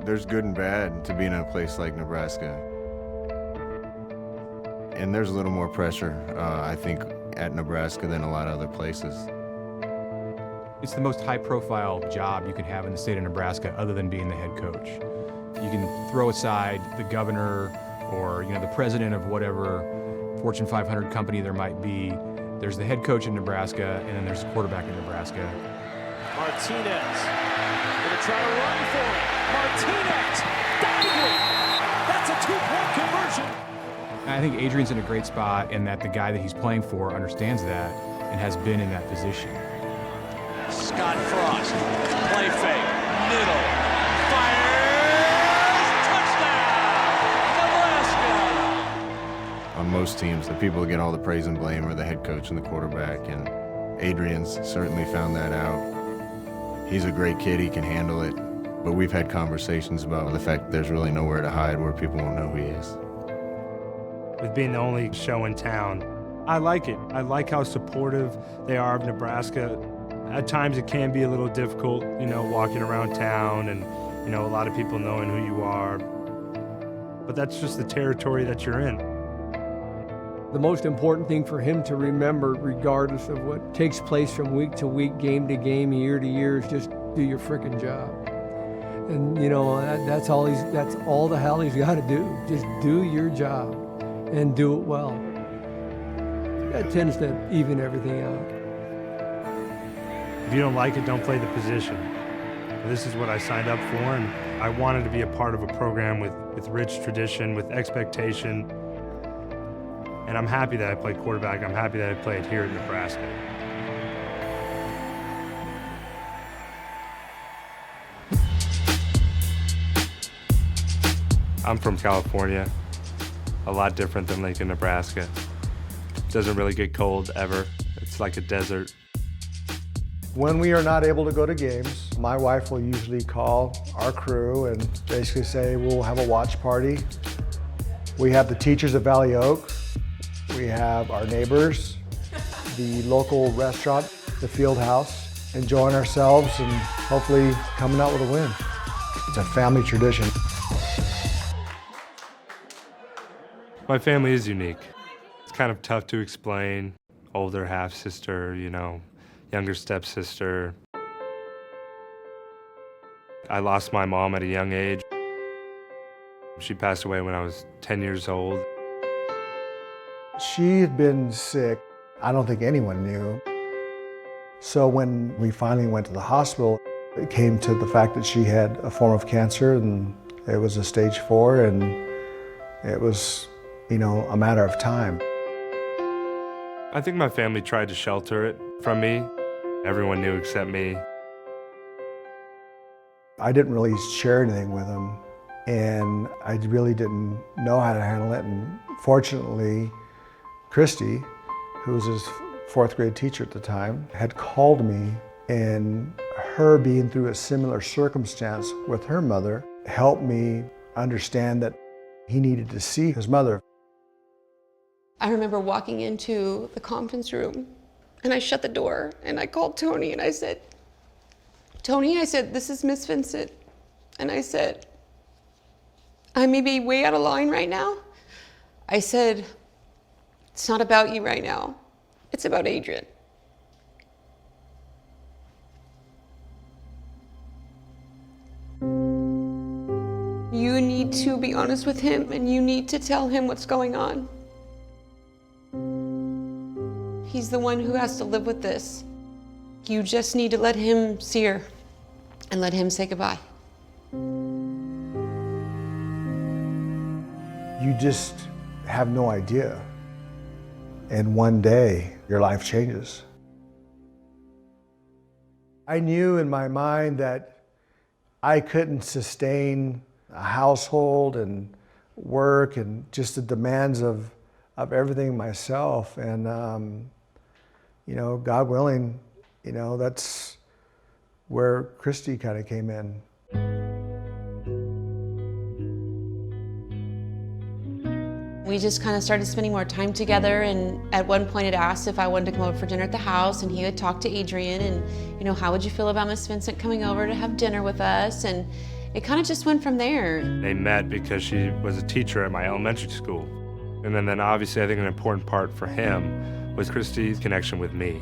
There's good and bad to being in a place like Nebraska. And there's a little more pressure, I think, at Nebraska than a lot of other places. It's the most high-profile job you can have in the state of Nebraska other than being the head coach. You can throw aside the governor or the president of whatever Fortune 500 company there might be. There's the head coach in Nebraska, and then there's the quarterback in Nebraska. Martinez gonna try to run for it. Martinez diving. That's a two-point conversion. I think Adrian's in a great spot in that the guy that he's playing for understands that and has been in that position. Scott Frost, play fake, middle, fires, touchdown, Nebraska! On most teams, the people that get all the praise and blame are the head coach and the quarterback, and Adrian's certainly found that out. He's a great kid, he can handle it, but we've had conversations about the fact that there's really nowhere to hide where people won't know who he is. With being the only show in town, I like it. I like how supportive they are of Nebraska. At times it can be a little difficult, walking around town and, a lot of people knowing who you are. But that's just the territory that you're in. The most important thing for him to remember, regardless of what takes place from week to week, game to game, year to year, is just do your frickin' job. And that's all the hell he's got to do. Just do your job and do it well. That tends to even everything out. If you don't like it, don't play the position. This is what I signed up for, and I wanted to be a part of a program with rich tradition, with expectation. And I'm happy that I played quarterback. I'm happy that I played here at Nebraska. I'm from California, a lot different than Lincoln, Nebraska. It doesn't really get cold ever. It's like a desert. When we are not able to go to games, my wife will usually call our crew and basically say we'll have a watch party. We have the teachers at Valley Oak. We have our neighbors, the local restaurant, the Field House, enjoying ourselves and hopefully coming out with a win. It's a family tradition. My family is unique. It's kind of tough to explain. Older half-sister, younger stepsister. I lost my mom at a young age. She passed away when I was 10 years old. She had been sick. I don't think anyone knew. So when we finally went to the hospital, it came to the fact that she had a form of cancer, and it was a stage 4, and it was, a matter of time. I think my family tried to shelter it from me. Everyone knew except me. I didn't really share anything with him, and I really didn't know how to handle it. And fortunately, Kristi, who was his 4th grade teacher at the time, had called me, and her being through a similar circumstance with her mother helped me understand that he needed to see his mother. I remember walking into the conference room, and I shut the door, and I called Tony, and I said, Tony, I said, this is Miss Vincent. And I said, I may be way out of line right now. I said, it's not about you right now. It's about Adrian. You need to be honest with him, and you need to tell him what's going on. He's the one who has to live with this. You just need to let him see her and let him say goodbye. You just have no idea. And one day, your life changes. I knew in my mind that I couldn't sustain a household and work and just the demands of everything myself. And, God willing, that's where Kristi kind of came in. We just kind of started spending more time together, and at one point it asked if I wanted to come over for dinner at the house, and he would talk to Adrian and, how would you feel about Miss Vincent coming over to have dinner with us? And it kind of just went from there. They met because she was a teacher at my elementary school. And then obviously I think an important part for him was Kristi's connection with me.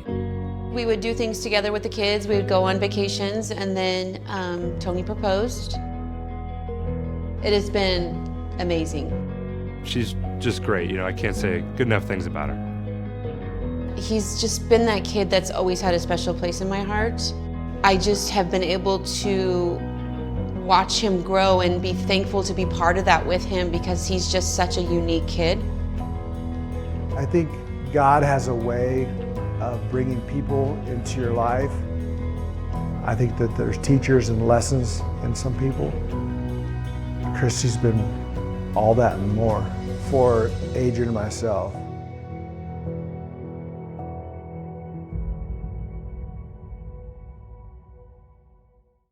We would do things together with the kids. We would go on vacations, and then Tony proposed. It has been amazing. She's just great. You know, I can't say good enough things about her. He's just been that kid that's always had a special place in my heart. I just have been able to watch him grow and be thankful to be part of that with him, because he's just such a unique kid. I think God has a way of bringing people into your life. I think that there's teachers and lessons in some people. Kristi's been all that and more for Adrian and myself.